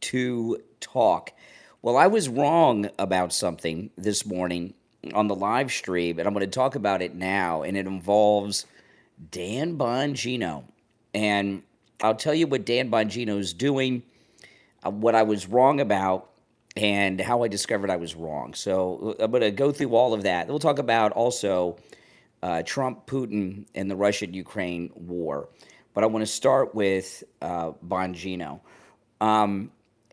to talk. Well, I was wrong about something this morning on the live stream, and I'm going to talk about it now, and it involves Dan Bongino. And I'll tell you what Dan Bongino is doing, what I was wrong about, and how I discovered I was wrong. So I'm going to go through all of that. We'll talk about also Trump, Putin, and the Russia-Ukraine war. But I want to start with Bongino.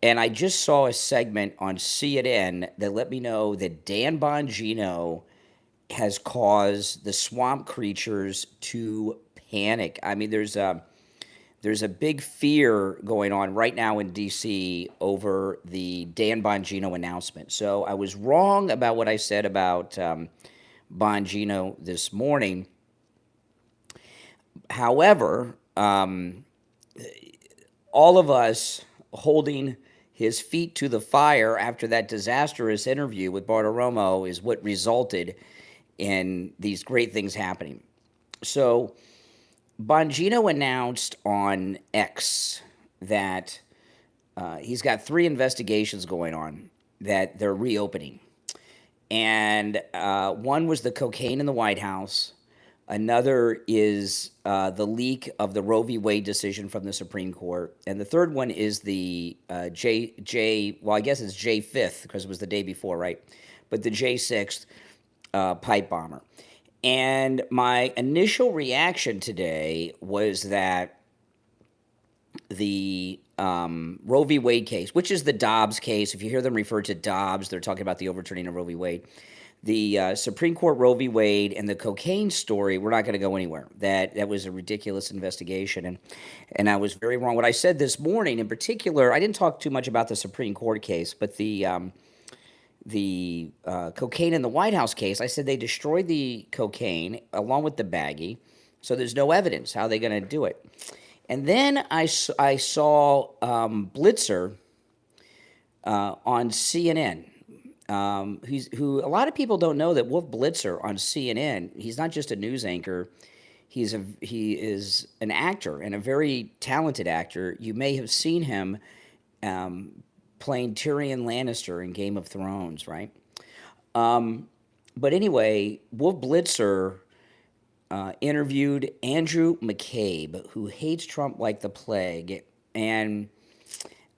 And I just saw a segment on CNN that let me know that Dan Bongino has caused the swamp creatures to panic. I mean, there's a big fear going on right now in D.C. over the Dan Bongino announcement. So I was wrong about what I said about Bongino this morning. However, all of us holding his feet to the fire after that disastrous interview with Bartiromo is what resulted in these great things happening. So Bongino announced on X that he's got 3 investigations going on that they're reopening. And one was the cocaine in the White House. Another is the leak of the Roe v. Wade decision from the Supreme Court. And the third one is the well, I guess it's J5th because it was the day before, right? But the J6th pipe bomber. And my initial reaction today was that the Roe v. Wade case, which is the Dobbs case, if you hear them refer to Dobbs, they're talking about the overturning of Roe v. Wade. The Supreme Court Roe v. Wade and the cocaine story, we're not going to go anywhere. That was a ridiculous investigation, and I was very wrong. What I said this morning, in particular, I didn't talk too much about the Supreme Court case, but the cocaine in the White House case, I said they destroyed the cocaine along with the baggie, so there's no evidence. How are they going to do it? And then I saw Blitzer on CNN. Who a lot of people don't know that Wolf Blitzer on CNN, he's not just a news anchor, he is an actor and a very talented actor. You may have seen him playing Tyrion Lannister in Game of Thrones, right? But anyway, Wolf Blitzer interviewed Andrew McCabe, who hates Trump like the plague, and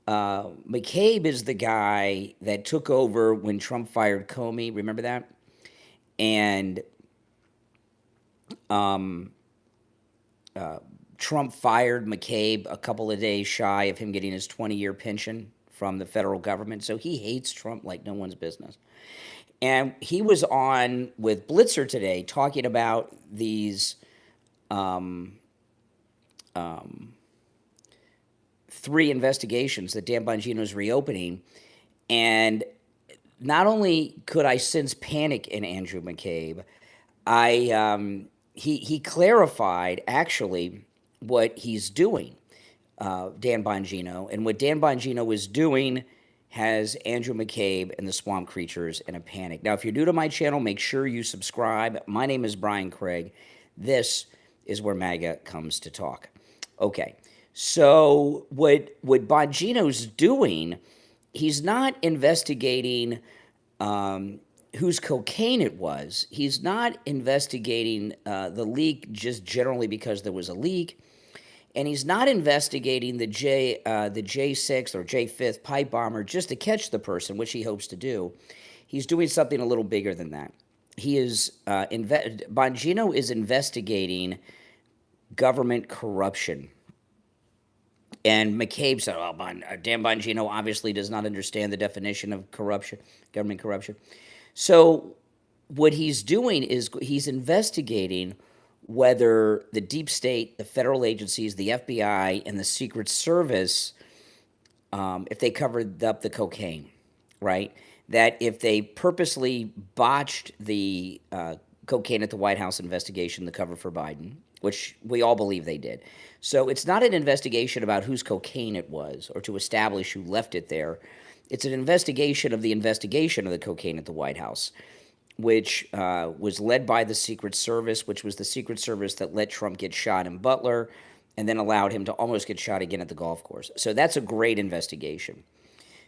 McCabe is the guy that took over when Trump fired Comey. Remember that? And Trump fired McCabe a couple of days shy of him getting his 20-year pension from the federal government. So he hates Trump like no one's business. And he was on with Blitzer today talking about these 3 investigations that Dan Bongino is reopening. And not only could I sense panic in Andrew McCabe, he clarified actually what he's doing, Dan Bongino. And what Dan Bongino is doing has Andrew McCabe and the swamp creatures in a panic. Now, if you're new to my channel, make sure you subscribe. My name is Brian Craig. This is where MAGA comes to talk. Okay. So what Bongino's doing, he's not investigating whose cocaine it was. He's not investigating the leak just generally because there was a leak, and he's not investigating the J6th or J5th pipe bomber just to catch the person, which he hopes to do. He's doing something a little bigger than that. He is Bongino is investigating government corruption. And McCabe said, "Oh, Dan Bongino obviously does not understand the definition of corruption, government corruption." So what he's doing is he's investigating whether the deep state, the federal agencies, the FBI, and the Secret Service, if they covered up the cocaine, right? That if they purposely botched the cocaine at the White House investigation, the cover for Biden, which we all believe they did. So it's not an investigation about whose cocaine it was or to establish who left it there. It's an investigation of the cocaine at the White House, which was led by the Secret Service, which was the Secret Service that let Trump get shot in Butler and then allowed him to almost get shot again at the golf course. So that's a great investigation.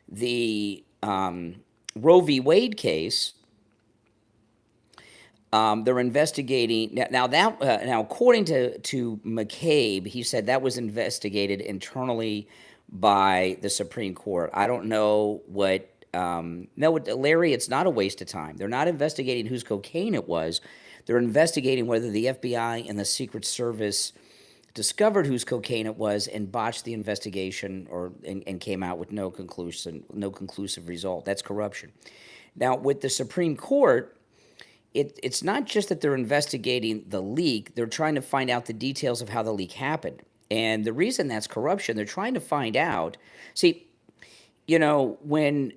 The Roe v. Wade case, they're investigating now. According to McCabe, he said that was investigated internally by the Supreme Court. I don't know what. No, Larry, it's not a waste of time. They're not investigating whose cocaine it was. They're investigating whether the FBI and the Secret Service discovered whose cocaine it was and botched the investigation and came out with no conclusive result. That's corruption. Now, with the Supreme Court, it's not just that they're investigating the leak, they're trying to find out the details of how the leak happened. And the reason that's corruption, they're trying to find out. See, when,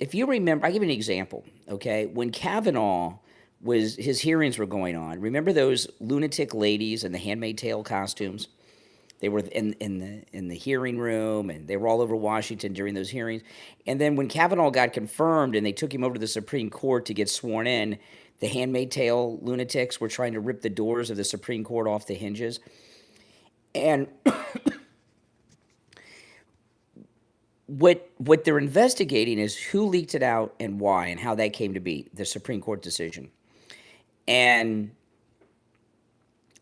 if you remember, I'll give you an example, okay? When Kavanaugh his hearings were going on, remember those lunatic ladies in the Handmaid's Tale costumes? They were in the hearing room, and they were all over Washington during those hearings. And then when Kavanaugh got confirmed and they took him over to the Supreme Court to get sworn in, the Handmaid's Tale lunatics were trying to rip the doors of the Supreme Court off the hinges. And what they're investigating is who leaked it out and why and how that came to be, the Supreme Court decision. And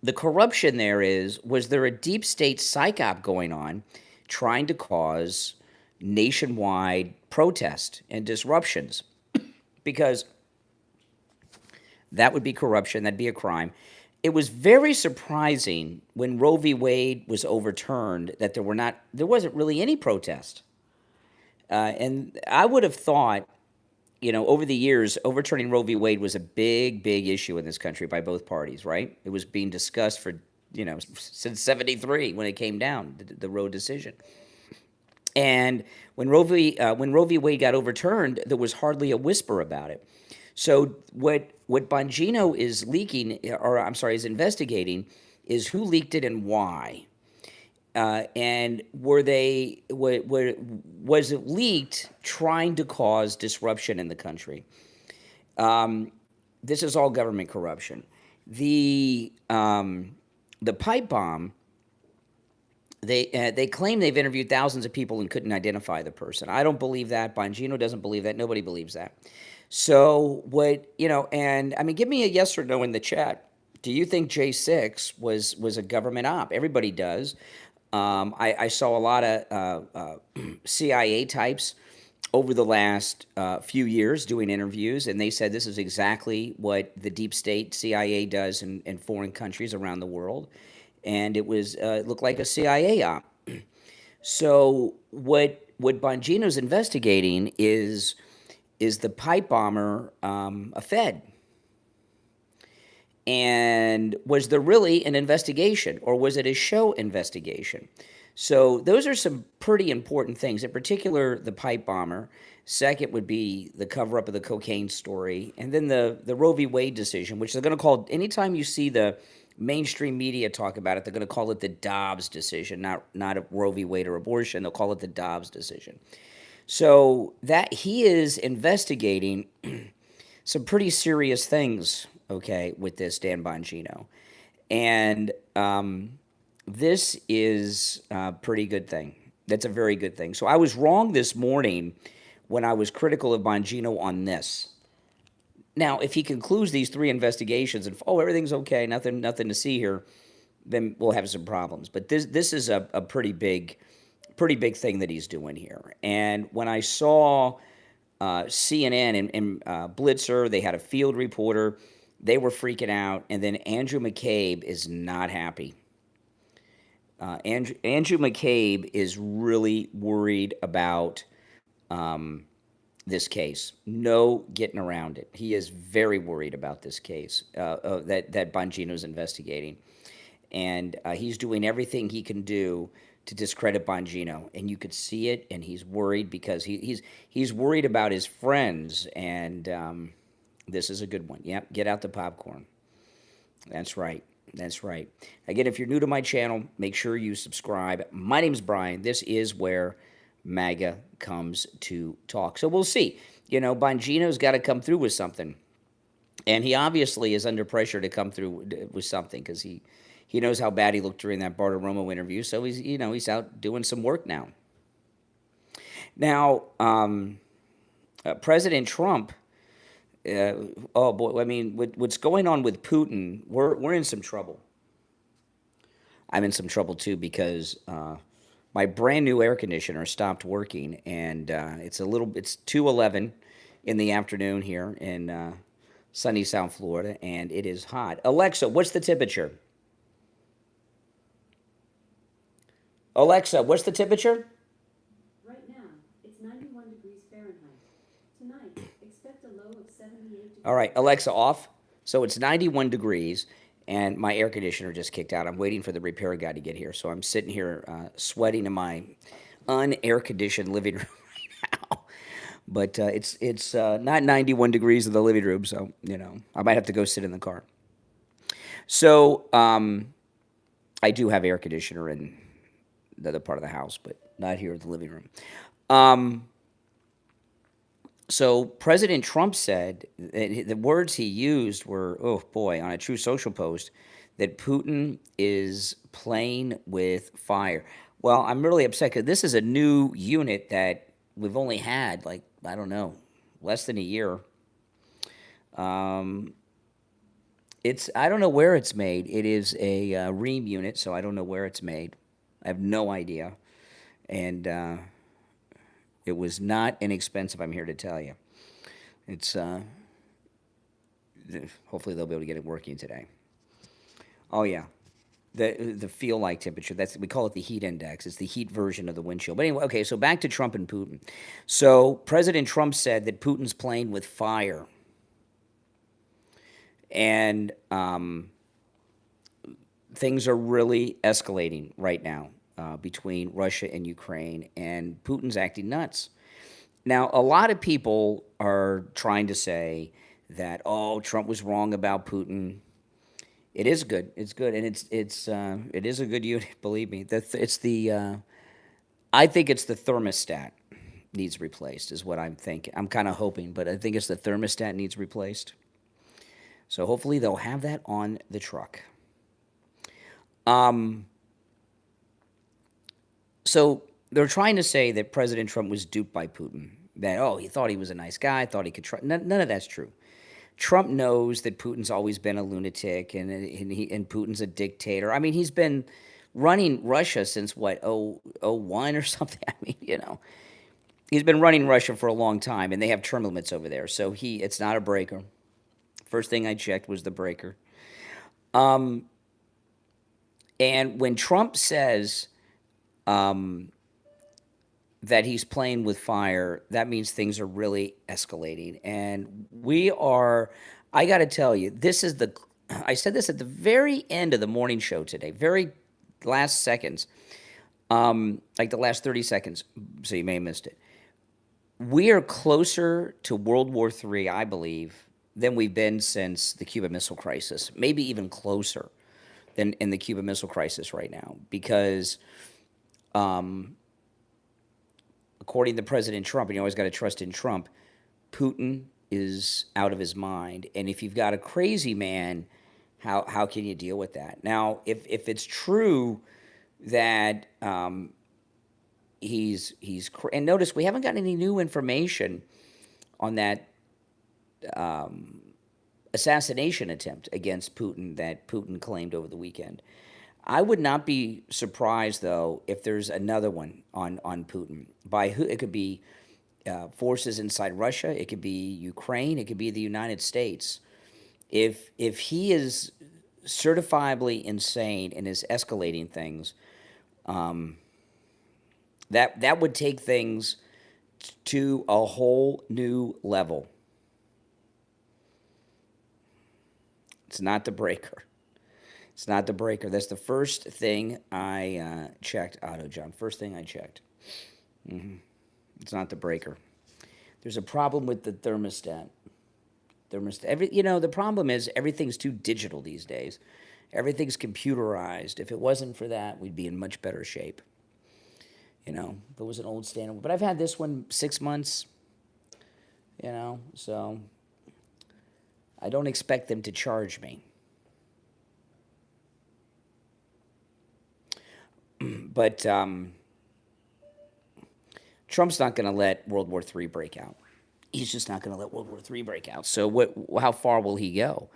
the corruption there was there a deep state psych op going on trying to cause nationwide protest and disruptions? Because that would be corruption, that'd be a crime. It was very surprising when Roe v. Wade was overturned that there wasn't really any protest. And I would have thought, over the years, overturning Roe v. Wade was a big, big issue in this country by both parties, right? It was being discussed for, since 73 when it came down, the Roe decision. And when Roe v. Wade got overturned, there was hardly a whisper about it. So what Bongino is is investigating is who leaked it and why. And was it leaked trying to cause disruption in the country? This is all government corruption. The pipe bomb, they claim they've interviewed thousands of people and couldn't identify the person. I don't believe that. Bongino doesn't believe that. Nobody believes that. So and I mean, give me a yes or no in the chat. Do you think J6 was a government op? Everybody does. I saw a lot of CIA types over the last few years doing interviews, and they said this is exactly what the deep state CIA does in foreign countries around the world, and it looked like a CIA op. So what Bongino's investigating is the pipe bomber a Fed? And was there really an investigation, or was it a show investigation? So those are some pretty important things, in particular the pipe bomber. Second would be the cover-up of the cocaine story. And then the Roe v. Wade decision, which they're going to call, anytime you see the mainstream media talk about it, they're going to call it the Dobbs decision, not a Roe v. Wade or abortion. They'll call it the Dobbs decision. So that he is investigating some pretty serious things, okay, with this Dan Bongino. And this is a pretty good thing. That's a very good thing. So I was wrong this morning when I was critical of Bongino on this. Now, if he concludes these 3 investigations and, everything's okay, nothing to see here, then we'll have some problems. But this is a pretty big thing that he's doing here. And when I saw CNN and Blitzer, they had a field reporter, they were freaking out, and then Andrew McCabe is not happy. Andrew McCabe is really worried about this case. No getting around it. He is very worried about this case that Bongino's investigating. And he's doing everything he can do to discredit Bongino, and you could see it, and he's worried because he's worried about his friends, and this is a good one. Yep, get out the popcorn. That's right. Again, if you're new to my channel, make sure you subscribe. My name's Brian. This is where MAGA comes to talk. So we'll see. Bongino's got to come through with something, and he obviously is under pressure to come through with something because he knows how bad he looked during that Bartiromo interview, so he's out doing some work now. Now, President Trump. Oh boy, I mean, what's going on with Putin? We're in some trouble. I'm in some trouble too because my brand new air conditioner stopped working, and it's 2:11 in the afternoon here in sunny South Florida, and it is hot. Alexa, what's the temperature? Alexa, what's the temperature? Right now, it's 91 degrees Fahrenheit. Tonight, expect a low of 78 degrees. All right, Alexa, off. So it's 91 degrees, and my air conditioner just kicked out. I'm waiting for the repair guy to get here, so I'm sitting here sweating in my un-air conditioned living room right now. But it's not 91 degrees in the living room, so I might have to go sit in the car. So I do have air conditioner in the other part of the house, but not here in the living room. So President Trump said that the words he used were, oh boy, on a True Social post, that Putin is playing with fire. Well, I'm really upset because this is a new unit that we've only had, like, I don't know, less than a year. I don't know where it's made. It is a Ream unit, so I don't know where it's made. I have no idea. And it was not inexpensive, I'm here to tell you. It's hopefully they'll be able to get it working today. Oh yeah, the feel like temperature. We call it the heat index. It's the heat version of the windshield. But anyway, okay. So back to Trump and Putin. So President Trump said that Putin's playing with fire, and things are really escalating right now between Russia and Ukraine, and Putin's acting nuts. Now, a lot of people are trying to say that, oh, Trump was wrong about Putin. It is good. It's good, and it is a good unit. Believe me. I think it's the thermostat needs replaced. Is what I'm thinking. I'm kind of hoping, but I think it's the thermostat needs replaced. So hopefully they'll have that on the truck. So they're trying to say that President Trump was duped by Putin. That, oh, he thought he was a nice guy, thought he could trust. None of that's true. Trump knows that Putin's always been a lunatic, and Putin's a dictator. I mean, he's been running Russia since what, 01 or something. I mean, he's been running Russia for a long time, and they have term limits over there. So it's not a breaker. First thing I checked was the breaker. And when Trump says that he's playing with fire, that means things are really escalating. And I got to tell you, I said this at the very end of the morning show today, very last seconds, like the last 30 seconds, so you may have missed it. We are closer to World War III, I believe, than we've been since the Cuban Missile Crisis, maybe even closer than in the Cuban Missile Crisis right now, because according to President Trump, and you always got to trust in Trump, Putin is out of his mind. And if you've got a crazy man, how can you deal with that? Now, if it's true that and notice we haven't got any new information on that assassination attempt against Putin that Putin claimed over the weekend. I would not be surprised, though, if there's another one on Putin. By who? It could be forces inside Russia. It could be Ukraine. It could be the United States. If he is certifiably insane and is escalating things, that would take things to a whole new level. It's not the breaker. It's not the breaker. That's the first thing I checked. Auto John. First thing I checked. It's not the breaker. There's a problem with the thermostat. The problem is everything's too digital these days. Everything's computerized. If it wasn't for that, we'd be in much better shape. If it was an old standard. But I've had this one 6 months. So I don't expect them to charge me. But Trump's not going to let World War III break out. He's just not going to let World War III break out. So how far will he go?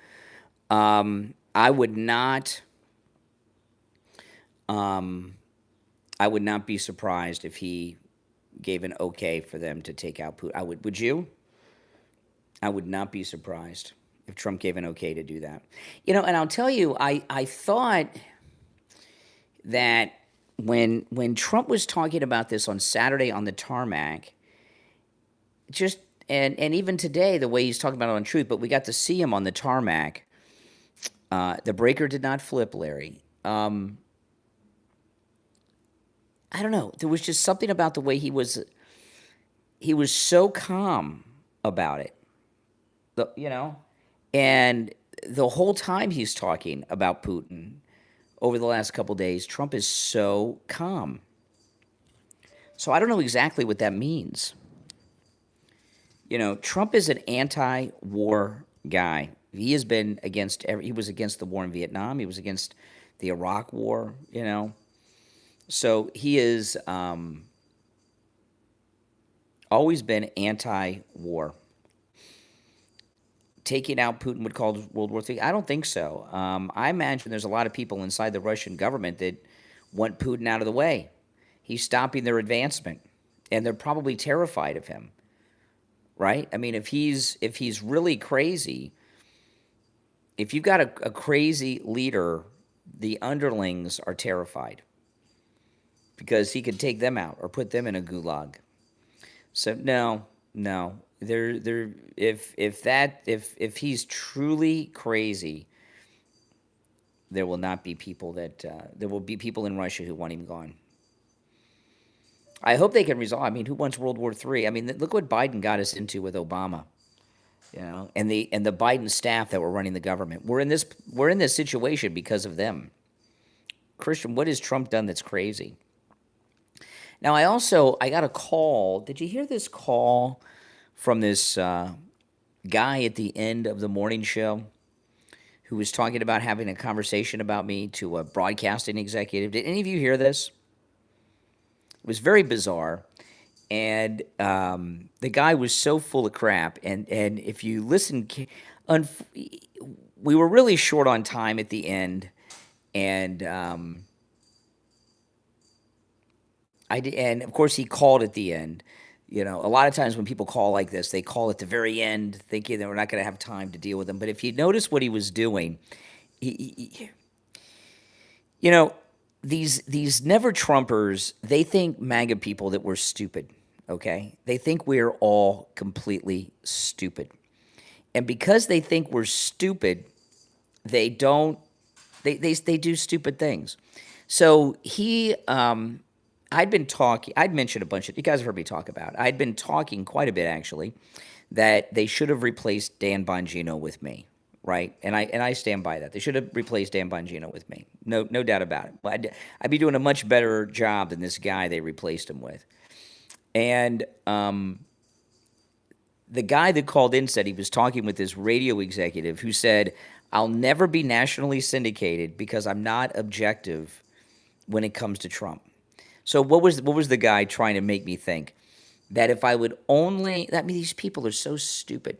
I would not be surprised if he gave an okay for them to take out Putin. Would you? I would not be surprised if Trump gave an okay to do that. And I'll tell you, I thought that when Trump was talking about this on Saturday on the tarmac, and even today, the way he's talking about it on Truth, but we got to see him on the tarmac. The breaker did not flip, Larry. I don't know. There was just something about the way he was so calm about it. And the whole time he's talking about Putin over the last couple of days, Trump is so calm. So I don't know exactly what that means. Trump is an anti-war guy. He has been he was against the war in Vietnam. He was against the Iraq war, So he is always been anti-war. Taking out Putin would cause World War III? I don't think so. I imagine there's a lot of people inside the Russian government that want Putin out of the way. He's stopping their advancement, and they're probably terrified of him, right? I mean, if he's really crazy, if you've got a crazy leader, the underlings are terrified because he could take them out or put them in a gulag. So no. If he's truly crazy, there will not be people there will be people in Russia who want him gone. I hope they can resolve. I mean, who wants World War III? I mean, look what Biden got us into with Obama, and the Biden staff that were running the government. We're in this situation because of them. Christian, what has Trump done that's crazy? Now, I got a call. Did you hear this call from this guy at the end of the morning show who was talking about having a conversation about me to a broadcasting executive? Did any of you hear this? It was very bizarre, and the guy was so full of crap. And if you listen, we were really short on time at the end, and and of course he called at the end. A lot of times when people call like this, they call at the very end, thinking that we're not going to have time to deal with them. But if you notice what he was doing, these never Trumpers, they think MAGA people that we're stupid. Okay, they think we're all completely stupid, and because they think we're stupid, they do stupid things. So I'd mentioned a bunch of, you guys have heard me talk about it. I'd been talking quite a bit, actually, that they should have replaced Dan Bongino with me, right? And I stand by that. They should have replaced Dan Bongino with me. No doubt about it. But I'd be doing a much better job than this guy they replaced him with. And the guy that called in said he was talking with this radio executive who said, I'll never be nationally syndicated because I'm not objective when it comes to Trump. So what was the guy trying to make me think? That if I would only, these people are so stupid.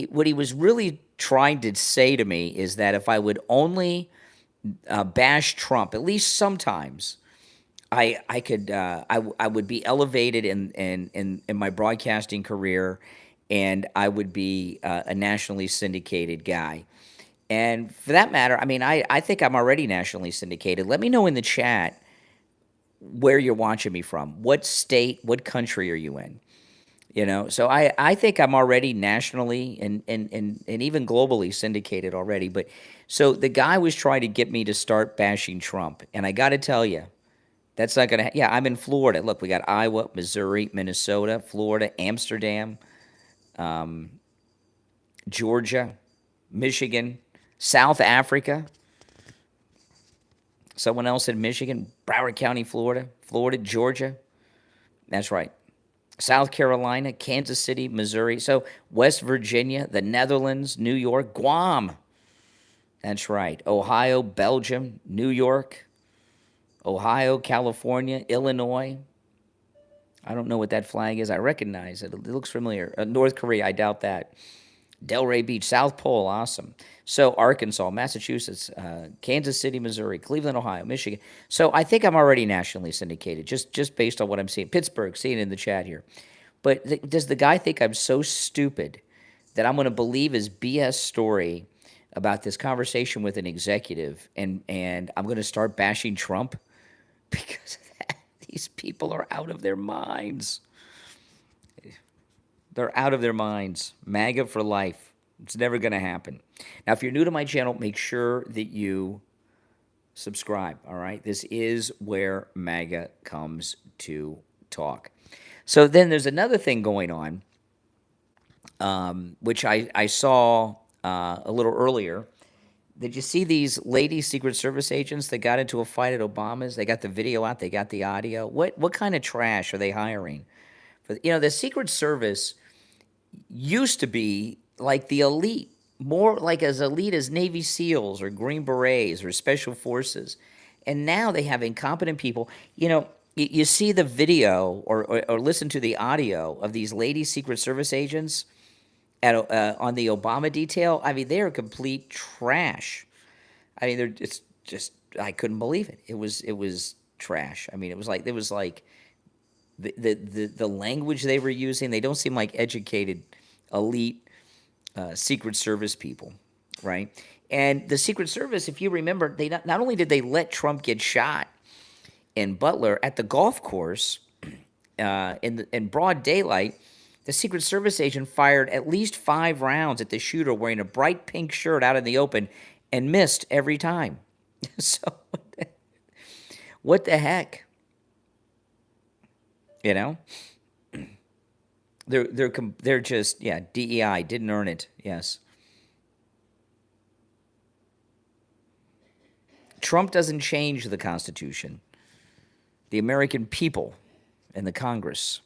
What he was really trying to say to me is that if I would only bash Trump, at least sometimes, I would be elevated in my broadcasting career, and I would be a nationally syndicated guy. And for that matter, I think I'm already nationally syndicated. Let me know in the chat where you're watching me from. What state, what country are you in? So I think I'm already nationally and even globally syndicated already. But so the guy was trying to get me to start bashing Trump. And I got to tell you, that's not going to, I'm in Florida. Look, we got Iowa, Missouri, Minnesota, Florida, Amsterdam, Georgia, Michigan, South Africa. Someone else in Michigan, Broward County, Florida, Georgia. That's right. South Carolina, Kansas City, Missouri. So West Virginia, the Netherlands, New York, Guam. That's right. Ohio, Belgium, New York, Ohio, California, Illinois, I don't know what that flag is. I recognize it. It looks familiar. North Korea, I doubt that. Delray Beach, South Pole, awesome. So Arkansas, Massachusetts, Kansas City, Missouri, Cleveland, Ohio, Michigan. So I think I'm already nationally syndicated, just based on what I'm seeing. Pittsburgh, seeing it in the chat here. But does the guy think I'm so stupid that I'm going to believe his BS story about this conversation with an executive, and I'm going to start bashing Trump because of that? These people are out of their minds. They're out of their minds. MAGA for life. It's never going to happen. Now, if you're new to my channel, make sure that you subscribe, all right? This is where MAGA comes to talk. So then there's another thing going on, which I saw a little earlier. Did you see these lady Secret Service agents that got into a fight at Obama's? They got the video out. They got the audio. What kind of trash are they hiring? The Secret Service used to be like the elite, more like as elite as Navy SEALs or Green Berets or Special Forces. And now they have incompetent people. You see the video or listen to the audio of these lady Secret Service agents on the Obama detail. I mean, they are complete trash. I mean, it's just, I couldn't believe it. It was trash. I mean, it was like the language they were using. They don't seem like educated, elite Secret Service people, right? And the Secret Service, if you remember, they not only did they let Trump get shot in Butler at the golf course in broad daylight, the Secret Service agent fired at least 5 rounds at the shooter wearing a bright pink shirt out in the open and missed every time. So what the heck? They're just, yeah, DEI didn't earn it. Yes. Trump doesn't change the Constitution. The American people and the Congress,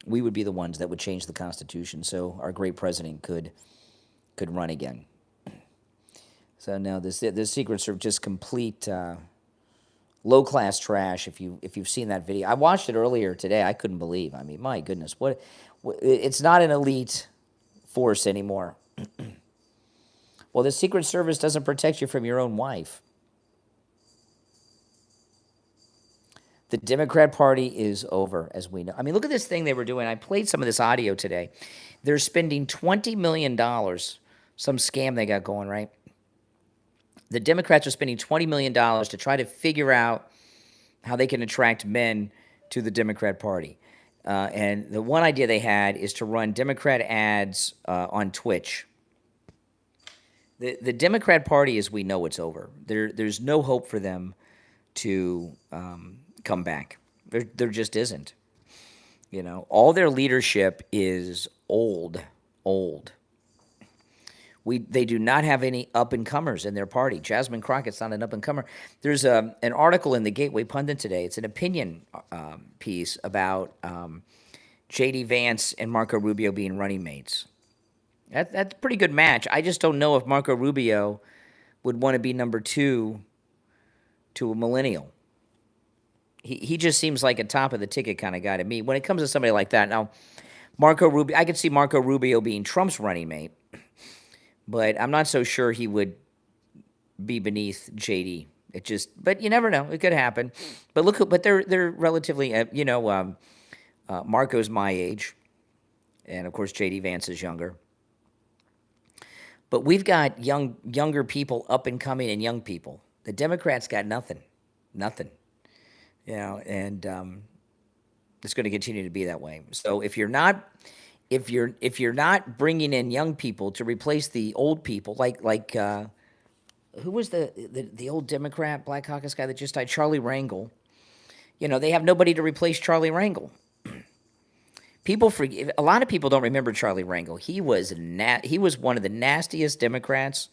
we would be the ones that would change the Constitution so our great president could run again. So no, this Secret Service just complete low-class trash. If you've seen that video, I watched it earlier today. I couldn't believe. I mean, my goodness, what it's not an elite force anymore. Well, the Secret Service doesn't protect you from your own wife. The Democrat Party is over, as we know. I mean, look at this thing they were doing. I played some of this audio today. They're spending $20 million, some scam they got going, right? The Democrats are spending $20 million to try to figure out how they can attract men to the Democrat Party. And the one idea they had is to run Democrat ads on Twitch. The Democrat Party, as we know, it's over. There's no hope for them to come back. There just isn't. All their leadership is old. They do not have any up-and-comers in their party. Jasmine Crockett's not an up-and-comer. There's an article in the Gateway Pundit today. It's an opinion piece about J.D. Vance and Marco Rubio being running mates. That's a pretty good match. I just don't know if Marco Rubio would want to be number 2 to a millennial. He just seems like a top-of-the-ticket kind of guy to me. When it comes to somebody like that, now, I could see Marco Rubio being Trump's running mate, but I'm not so sure he would be beneath JD. But you never know. It could happen. But they're relatively, Marco's my age, and of course JD Vance is younger. But we've got younger people up and coming, and young people. The Democrats got nothing. And it's going to continue to be that way. So if you're not bringing in young people to replace the old people, like who was the old Democrat Black Caucus guy that just died, Charlie Rangel. They have nobody to replace Charlie Rangel. A lot of people don't remember Charlie Rangel. He was one of the nastiest Democrats.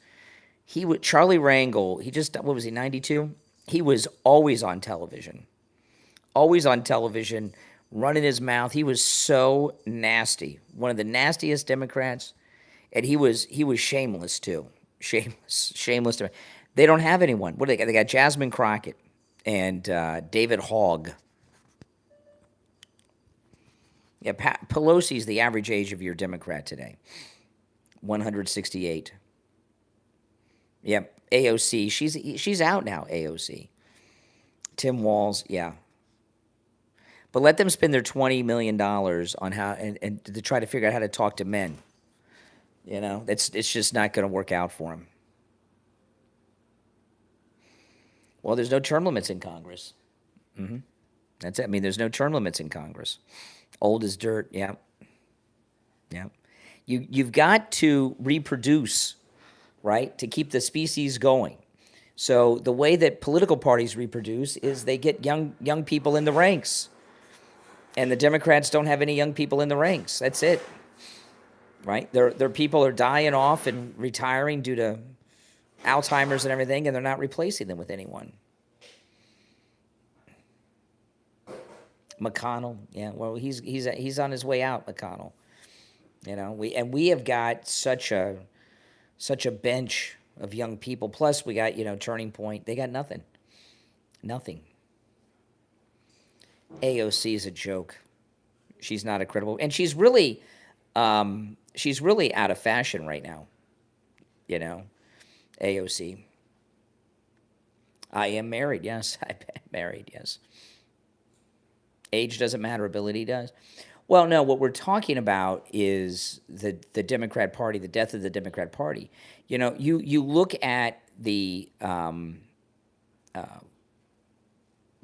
Charlie Rangel. He just, what was he, 92? He was always on television. Running his mouth. He was so nasty. One of the nastiest Democrats, and he was shameless too. Shameless. They don't have anyone. What do they got? They got Jasmine Crockett and David Hogg. Yeah, Pelosi's the average age of your Democrat today. 168. Yep. AOC, she's out now, AOC. Tim Walz, yeah. But let them spend their $20 million on how and to try to figure out how to talk to men. You know, it's just not going to work out for them. Well, there's no term limits in Congress. That's it. I mean, there's no term limits in Congress. Old as dirt. Yeah. Yeah. You've got to reproduce, right, to keep the species going. So the way that political parties reproduce is they get young people in the ranks. And the Democrats don't have any young people in the ranks. That's it. Right? Their people are dying off and retiring due to Alzheimer's and everything, and they're not replacing them with anyone. McConnell, yeah, well, he's on his way out, McConnell. You know, we have got such a bench of young people. Plus, we got, Turning Point. They got nothing. Nothing. AOC is a joke. She's not a credible, and she's really out of fashion right now. AOC. I am married. Yes, I'm married. Yes. Age doesn't matter. Ability does. Well, no. What we're talking about is the Democrat Party, the death of the Democrat Party. You look at the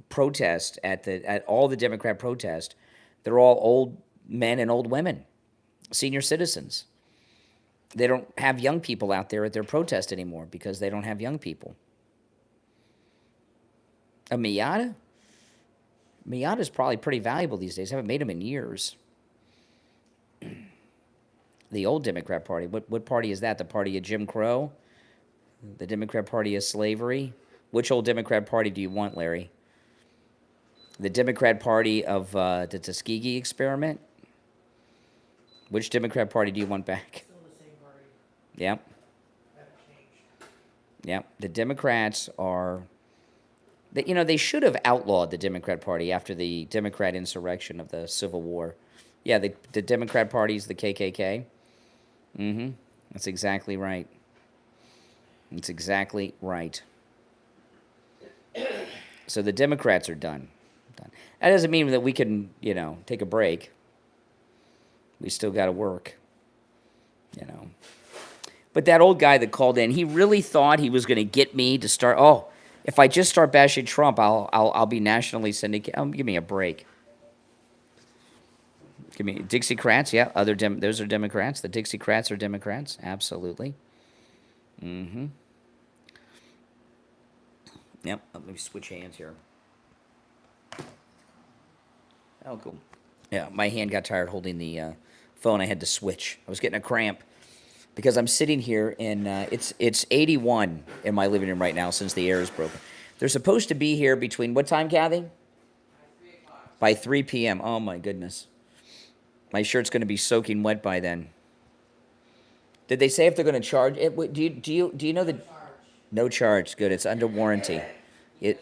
protest at all the Democrat protests. They're all old men and old women, senior citizens. They don't have young people out there at their protest anymore because they don't have young people. A Miata? Miata's probably pretty valuable these days. I haven't made them in years. The old Democrat Party. What party is that? The party of Jim Crow? The Democrat Party of slavery? Which old Democrat Party do you want, Larry? The Democrat Party of the Tuskegee experiment? Which Democrat Party do you want back? Still the same party. Yep. Haven't changed. Yep. The Democrats are... They should have outlawed the Democrat Party after the Democrat insurrection of the Civil War. Yeah, the Democrat Party is the KKK. That's exactly right. That's exactly right. So the Democrats are done. That doesn't mean that we can, take a break. We still got to work, But that old guy that called in, he really thought he was going to get me to start. Oh, if I just start bashing Trump, I'll be nationally syndicated. Give me a break. Give me Dixiecrats, yeah. Those are Democrats. The Dixiecrats are Democrats, absolutely. Yep. Let me switch hands here. Oh, cool. Yeah, my hand got tired holding the phone. I had to switch. I was getting a cramp because I'm sitting here and it's 81 in my living room right now since the air is broken. They're supposed to be here between what time, Kathy? By 3 p.m. Oh my goodness. My shirt's going to be soaking wet by then. Did they say if they're going to charge it? Do you know the no charge? Good. It's under warranty. Do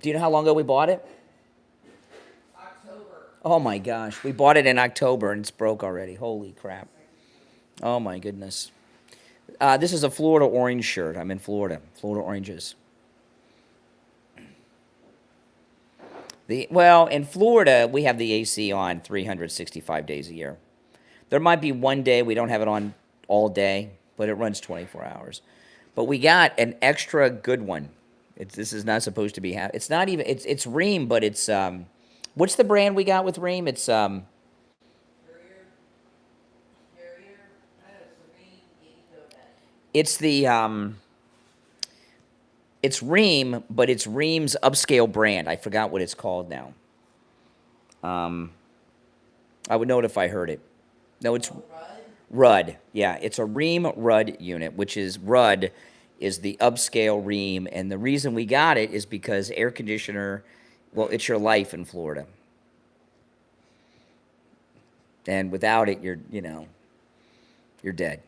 you know how long ago we bought it? October. Oh my gosh, we bought it in October and it's broke already. Holy crap. Oh my goodness. This is a Florida orange shirt. I'm in Florida. Florida oranges. In Florida, we have the AC on 365 days a year. There might be one day we don't have it on all day, but it runs 24 hours. But we got an extra good one. This is not supposed to be it's not even it's Rheem, but it's what's the brand we got with Rheem? It's It's the it's Rheem, but it's Rheem's upscale brand. I forgot what it's called now. I would know it if I heard it. No, it's Rudd. Yeah, it's a Rheem Rudd unit, which is Rudd is the upscale Rheem, and the reason we got it is because air conditioner, well, it's your life in Florida. And without it, you're dead.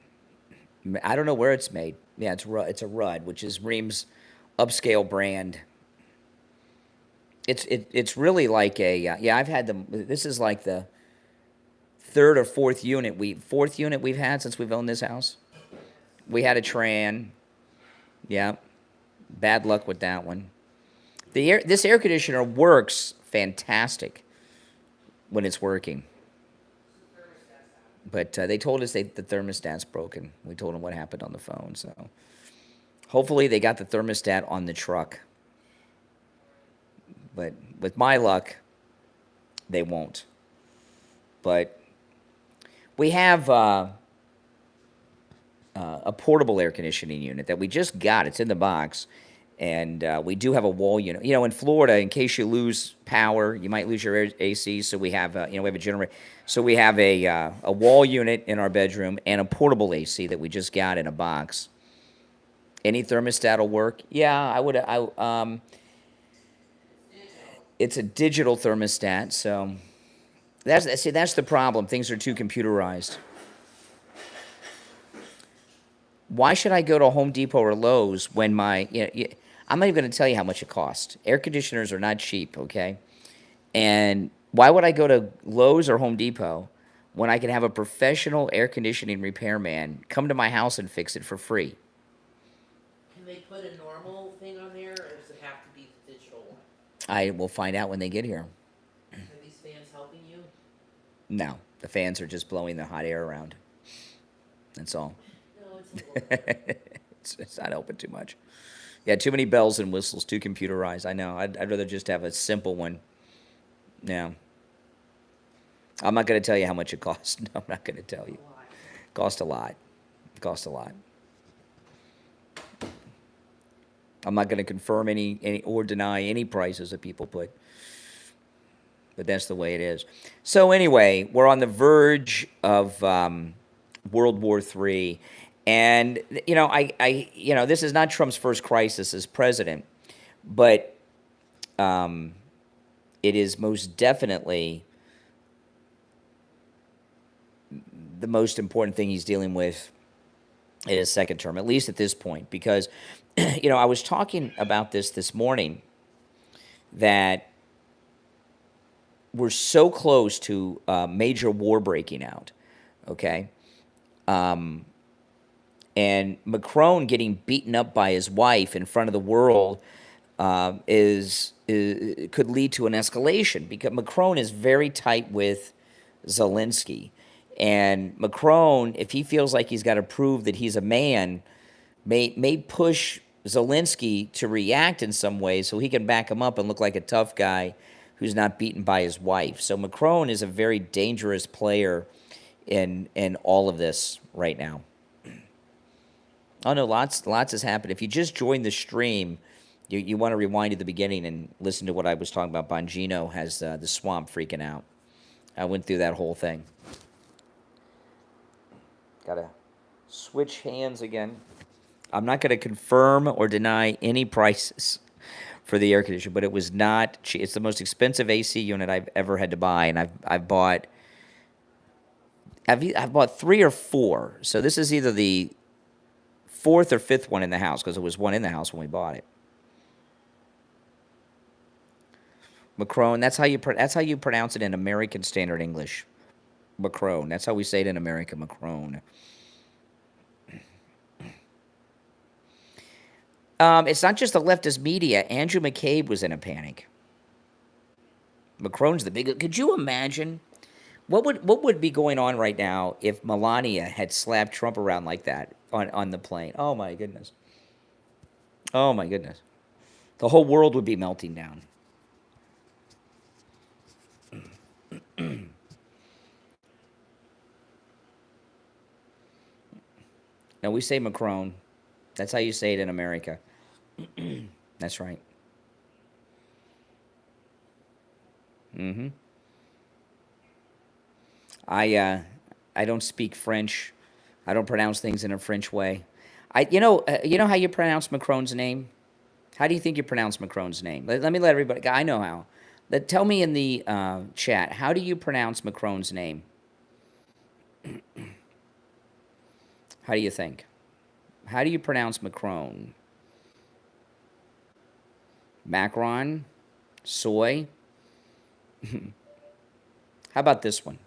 I don't know where it's made. Yeah, it's a Rudd, which is Rheem's upscale brand. It's really like a I've had them. This is like the third or fourth unit we've had since we've owned this house. We had a Tran. Yeah. Bad luck with that one. This air conditioner works fantastic when it's working. But they told us the thermostat's broken. We told them what happened on the phone. So hopefully they got the thermostat on the truck. But with my luck, they won't. But we have a portable air conditioning unit that we just got. It's in the box. And we do have a wall unit. You know, in Florida, in case you lose power, you might lose your AC. So we have, we have a generator. So we have a wall unit in our bedroom and a portable AC that we just got in a box. Any thermostat will work. Yeah, I would. It's a digital thermostat, so that's the problem. Things are too computerized. Why should I go to Home Depot or Lowe's when I'm not even going to tell you how much it costs. Air conditioners are not cheap, okay? And why would I go to Lowe's or Home Depot when I can have a professional air conditioning repairman come to my house and fix it for free? Can they put a normal thing on there, or does it have to be the digital one? I will find out when they get here. Are these fans helping you? No, the fans are just blowing the hot air around. That's all. No, it's a little. It's not helping too much. Yeah, too many bells and whistles, too computerized. I know. I'd rather just have a simple one. Yeah. I'm not going to tell you how much it costs. No, I'm not going to tell you. Cost a lot. Cost a lot. I'm not going to confirm any or deny any prices that people put. But that's the way it is. So anyway, we're on the verge of World War III. And, this is not Trump's first crisis as president, but it is most definitely the most important thing he's dealing with in his second term, at least at this point, because, I was talking about this morning, that we're so close to major war breaking out, okay? And Macron getting beaten up by his wife in front of the world could lead to an escalation, because Macron is very tight with Zelensky. And Macron, if he feels like he's got to prove that he's a man, may push Zelensky to react in some way so he can back him up and look like a tough guy who's not beaten by his wife. So Macron is a very dangerous player in all of this right now. Oh, no, lots has happened. If you just joined the stream, you want to rewind to the beginning and listen to what I was talking about. Bongino has the swamp freaking out. I went through that whole thing. Got to switch hands again. I'm not going to confirm or deny any prices for the air conditioner, but it was not cheap. It's the most expensive AC unit I've ever had to buy, and I've bought 3 or 4. So this is either the 4th or 5th one in the house, because there was one in the house when we bought it. Macron, that's how you pronounce it in American Standard English. Macron. That's how we say it in America, Macron. It's not just the leftist media. Andrew McCabe was in a panic. Macron's the big. Could you imagine what would be going on right now if Melania had slapped Trump around like that on the plane? Oh my goodness. Oh my goodness. The whole world would be melting down. Now, we say Macron. That's how you say it in America. That's right. Mm-hmm. I don't speak French. I don't pronounce things in a French way. You know how you pronounce Macron's name? How do you think you pronounce Macron's name? Let me let everybody. I know how. Tell me in the chat. How do you pronounce Macron's name? How do you think? How do you pronounce Macron? Macron? Soy? How about this one?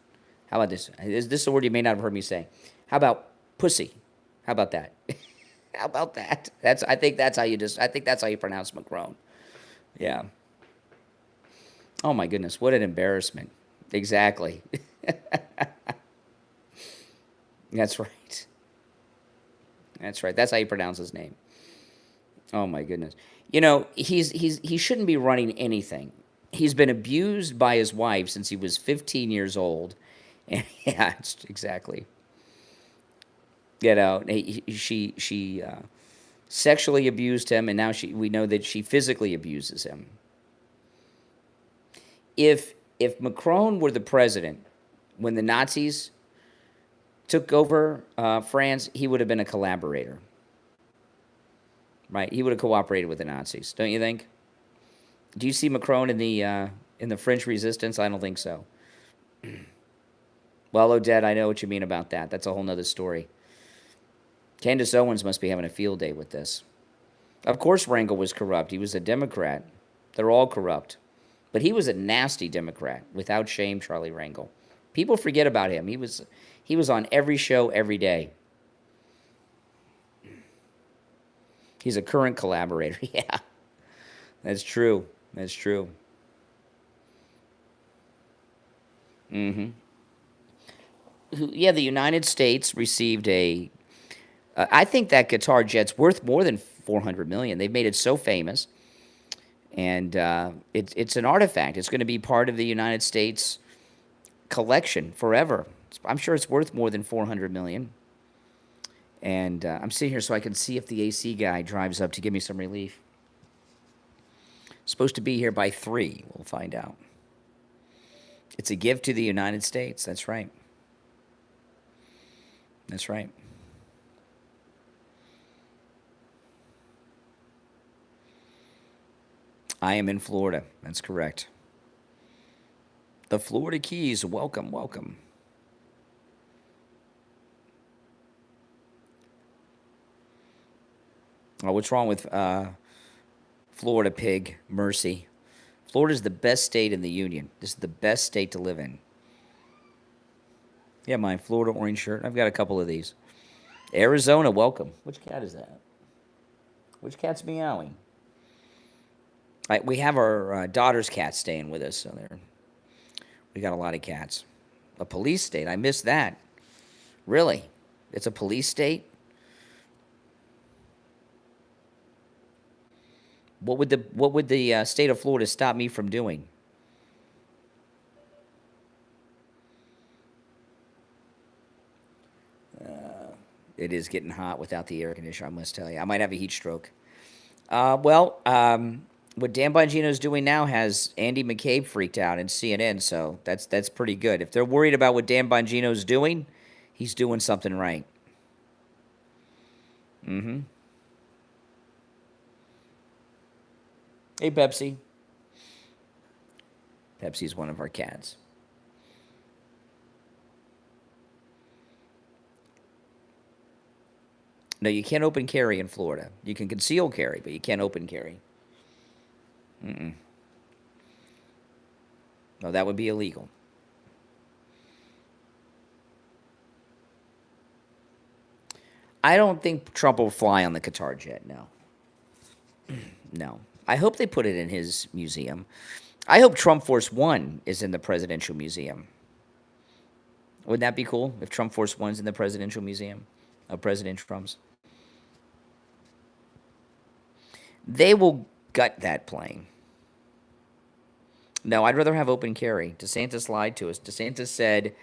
How about this? This is a word you may not have heard me say. How about pussy? How about that? How about that? I think that's how you pronounce Macron. Yeah. Oh my goodness, what an embarrassment. Exactly. That's right. That's right. That's how you pronounce his name. Oh my goodness. You know, he shouldn't be running anything. He's been abused by his wife since he was 15 years old. And yeah, exactly. You know, she sexually abused him, and now we know that she physically abuses him. If Macron were the president when the Nazis took over France, he would have been a collaborator. Right? He would have cooperated with the Nazis, don't you think? Do you see Macron in the French Resistance? I don't think so. Well, Odette, I know what you mean about that. That's a whole nother story. Candace Owens must be having a field day with this. Of course Rangel was corrupt. He was a Democrat. They're all corrupt. But he was a nasty Democrat, without shame, Charlie Rangel. People forget about him. He was on every show every day. He's a current collaborator. Yeah, that's true. That's true. Mm-hmm. Yeah, the United States received I think that guitar jet's worth more than $400 million. They've made it so famous, and it's an artifact. It's going to be part of the United States collection forever. I'm sure it's worth more than $400 million. And I'm sitting here so I can see if the AC guy drives up to give me some relief. Supposed to be here by 3. We'll find out. It's a gift to the United States. That's right. That's right. I am in Florida. That's correct. The Florida Keys. Welcome, welcome. Oh, what's wrong with Florida, pig? Mercy. Florida's the best state in the union. This is the best state to live in. Yeah, my Florida orange shirt. I've got a couple of these. Arizona, welcome. Which cat is that? Which cat's meowing? We have our daughter's cat staying with us, so we got a lot of cats. A police state. I missed that. Really? It's a police state? What would the state of Florida stop me from doing? It is getting hot without the air conditioner, I must tell you. I might have a heat stroke. What Dan Bongino's doing now has Andy McCabe freaked out in CNN, so that's pretty good. If they're worried about what Dan Bongino's doing, he's doing something right. Mm-hmm. Hey, Pepsi. Pepsi's one of our cats. No, you can't open carry in Florida. You can conceal carry, but you can't open carry. Mm-mm. No, that would be illegal. I don't think Trump will fly on the Qatar jet, no. No. I hope they put it in his museum. I hope Trump Force One is in the Presidential Museum. Wouldn't that be cool if Trump Force One's in the Presidential Museum of President Trump's? They will gut that plane. No, I'd rather have open carry. DeSantis lied to us. DeSantis said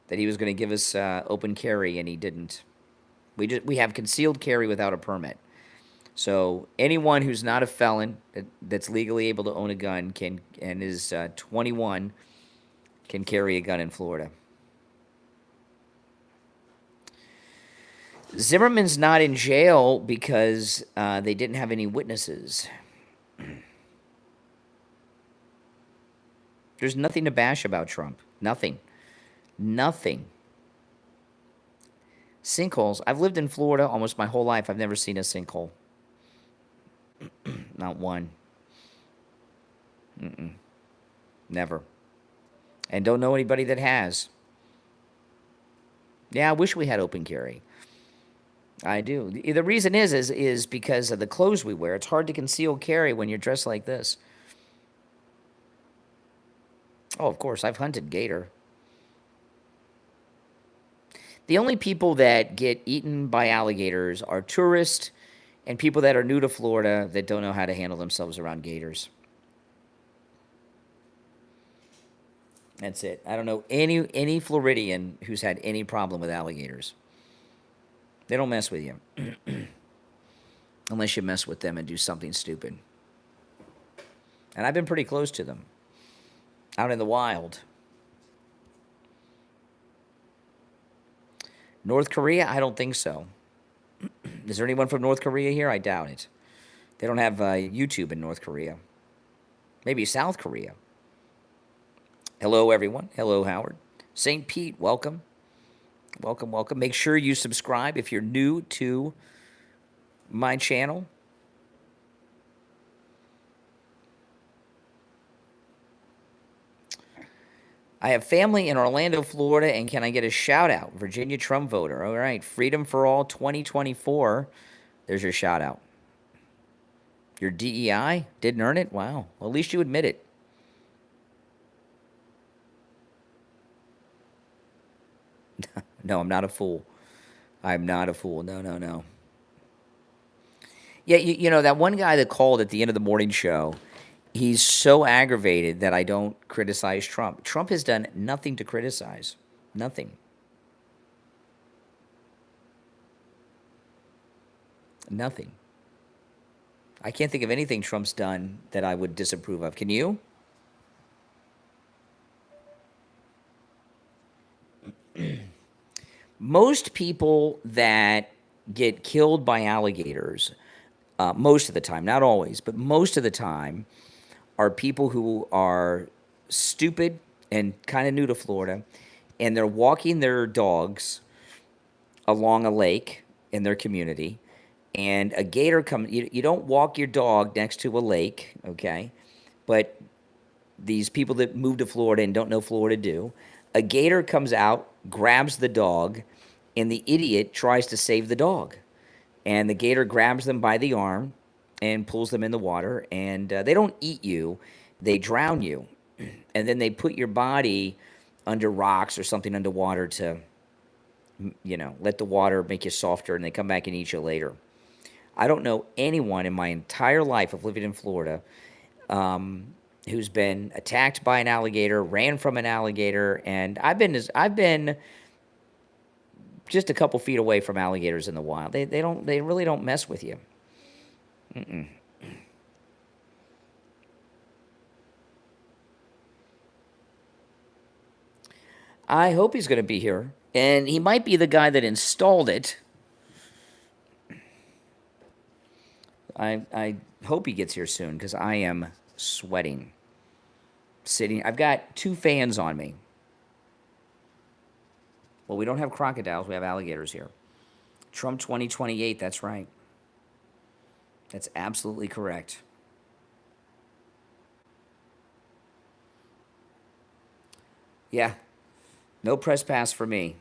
that he was going to give us open carry, and he didn't. We have concealed carry without a permit. So anyone who's not a felon that's legally able to own a gun and is 21 can carry a gun in Florida. Zimmerman's not in jail because they didn't have any witnesses. There's nothing to bash about Trump. Nothing. Nothing. Sinkholes. I've lived in Florida almost my whole life. I've never seen a sinkhole. Not one. Mm-mm. Never. And don't know anybody that has. Yeah, I wish we had open carry. I do. The reason is because of the clothes we wear. It's hard to conceal carry when you're dressed like this. Oh, of course, I've hunted gator. The only people that get eaten by alligators are tourists and people that are new to Florida that don't know how to handle themselves around gators. That's it. I don't know any Floridian who's had any problem with alligators. They don't mess with you. Unless you mess with them and do something stupid. And I've been pretty close to them. Out in the wild. North Korea? I don't think so. Is there anyone from North Korea here? I doubt it. They don't have YouTube in North Korea. Maybe South Korea. Hello, everyone. Hello, Howard. St. Pete, welcome. Welcome, welcome. Make sure you subscribe if you're new to my channel. I have family in Orlando, Florida, and can I get a shout out? Virginia Trump voter. All right. Freedom for All 2024. There's your shout out. Your DEI didn't earn it? Wow. Well, at least you admit it. No, I'm not a fool. I'm not a fool. No, no, no. Yeah, you know, that one guy that called at the end of the morning show, he's so aggravated that I don't criticize Trump. Trump has done nothing to criticize. Nothing. Nothing. I can't think of anything Trump's done that I would disapprove of. Can you? Most people that get killed by alligators, most of the time, not always, but most of the time, are people who are stupid and kind of new to Florida, and they're walking their dogs along a lake in their community, and a gator comes. You don't walk your dog next to a lake, okay? But these people that move to Florida and don't know Florida do. A gator comes out, grabs the dog, and the idiot tries to save the dog. And the gator grabs them by the arm and pulls them in the water. And they don't eat you, they drown you. And then they put your body under rocks or something underwater to, let the water make you softer, and they come back and eat you later. I don't know anyone in my entire life of living in Florida who's been attacked by an alligator, ran from an alligator, and I've been just a couple feet away from alligators in the wild. They really don't mess with you. Mm-mm. I hope he's going to be here, and he might be the guy that installed it. I hope he gets here soon because I am sweating. I've got 2 fans on me. Well, we don't have crocodiles. We have alligators here. Trump 2028, that's right. That's absolutely correct. Yeah. No press pass for me.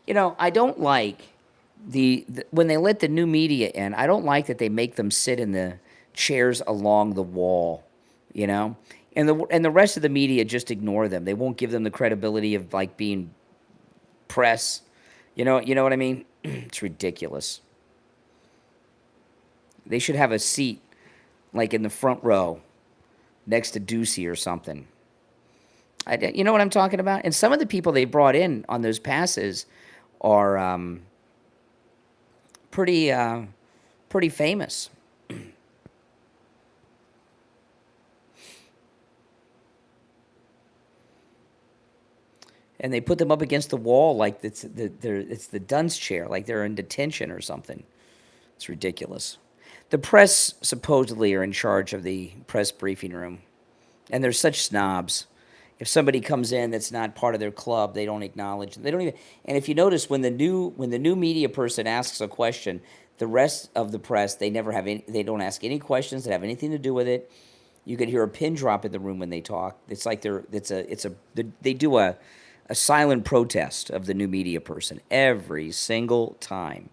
I don't like when they let the new media in, I don't like that they make them sit in the chairs along the wall, And the rest of the media just ignore them. They won't give them the credibility of like being press. You know what I mean? It's ridiculous. They should have a seat like in the front row next to Ducey or something. You know what I'm talking about? And some of the people they brought in on those passes are pretty famous. And they put them up against the wall like it's the dunce chair, like they're in detention or something. It's ridiculous. The press supposedly are in charge of the press briefing room, and they're such snobs. If somebody comes in that's not part of their club, they don't acknowledge. They don't even. And if you notice, when the new media person asks a question, the rest of the press they never have any. They don't ask any questions that have anything to do with it. You could hear a pin drop in the room when they talk. It's like they do a a silent protest of the new media person every single time.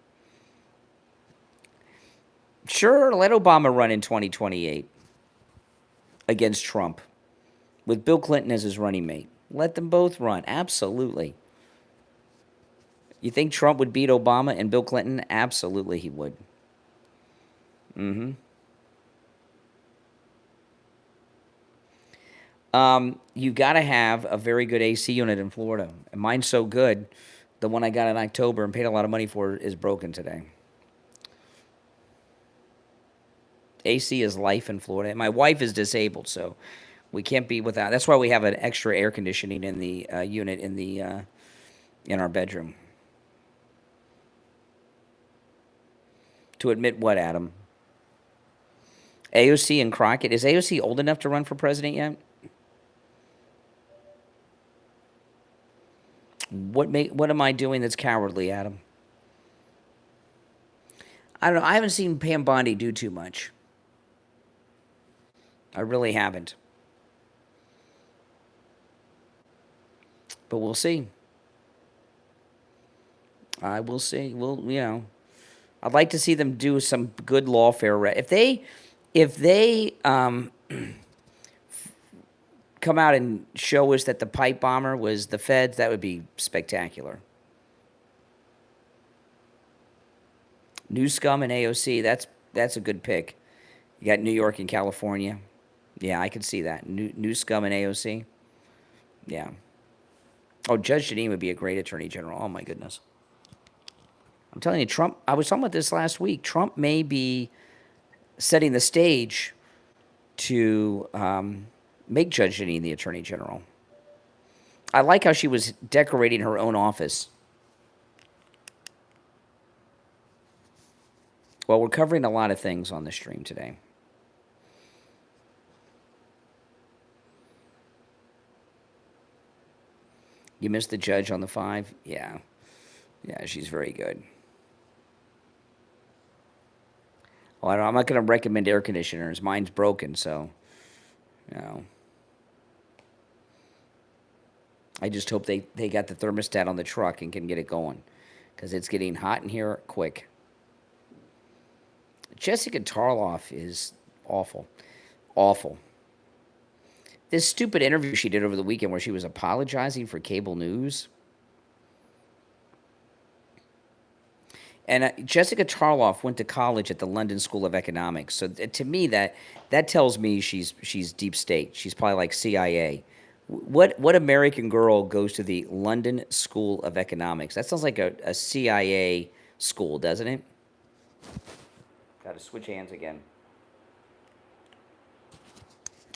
Sure, let Obama run in 2028 against Trump with Bill Clinton as his running mate. Let them both run. Absolutely. You think Trump would beat Obama and Bill Clinton? Absolutely he would. Mm-hmm. You got to have a very good AC unit in Florida. And mine's so good, the one I got in October and paid a lot of money for is broken today. AC is life in Florida. And my wife is disabled, so we can't be without. That's why we have an extra air conditioning in the unit in our bedroom. To admit what, Adam? AOC and Crockett. Is AOC old enough to run for president yet? What am I doing that's cowardly, Adam? I don't know. I haven't seen Pam Bondi do too much. I really haven't. But we'll see. I will see. I'd like to see them do some good lawfare. If they come out and show us that the pipe bomber was the feds, that would be spectacular. New Scum and AOC, that's a good pick. You got New York and California. Yeah, I could see that. New Scum and AOC. Yeah. Oh, Judge Jeanine would be a great attorney general. Oh, my goodness. I'm telling you, Trump, I was talking about this last week. Trump may be setting the stage to make Judge Jeanine the attorney general. I like how she was decorating her own office. Well, we're covering a lot of things on the stream today. You missed the judge on the 5? Yeah. Yeah, she's very good. Well, I'm not going to recommend air conditioners. Mine's broken, so, I just hope they got the thermostat on the truck and can get it going, because it's getting hot in here quick. Jessica Tarloff is awful. Awful. This stupid interview she did over the weekend where she was apologizing for cable news. And Jessica Tarloff went to college at the London School of Economics. So to me, that tells me she's deep state. She's probably like CIA. What American girl goes to the London School of Economics? That sounds like a CIA school, doesn't it? Got to switch hands again.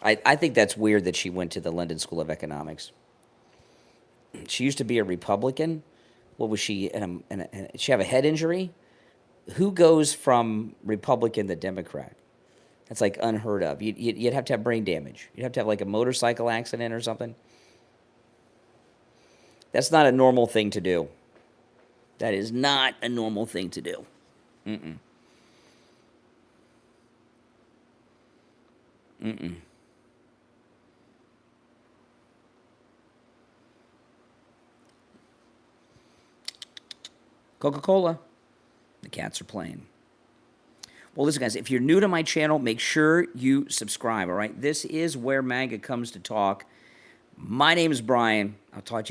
I think that's weird that she went to the London School of Economics. She used to be a Republican. What was she? Did she have a head injury? Who goes from Republican to Democrat? That's like unheard of. You'd have to have brain damage. You'd have to have like a motorcycle accident or something. That's not a normal thing to do. That is not a normal thing to do. Mm-mm. Mm-mm. Coca-Cola. The cats are playing. Well, listen, guys, if you're new to my channel, make sure you subscribe, all right? This is where MAGA comes to talk. My name is Brian. I'll talk to you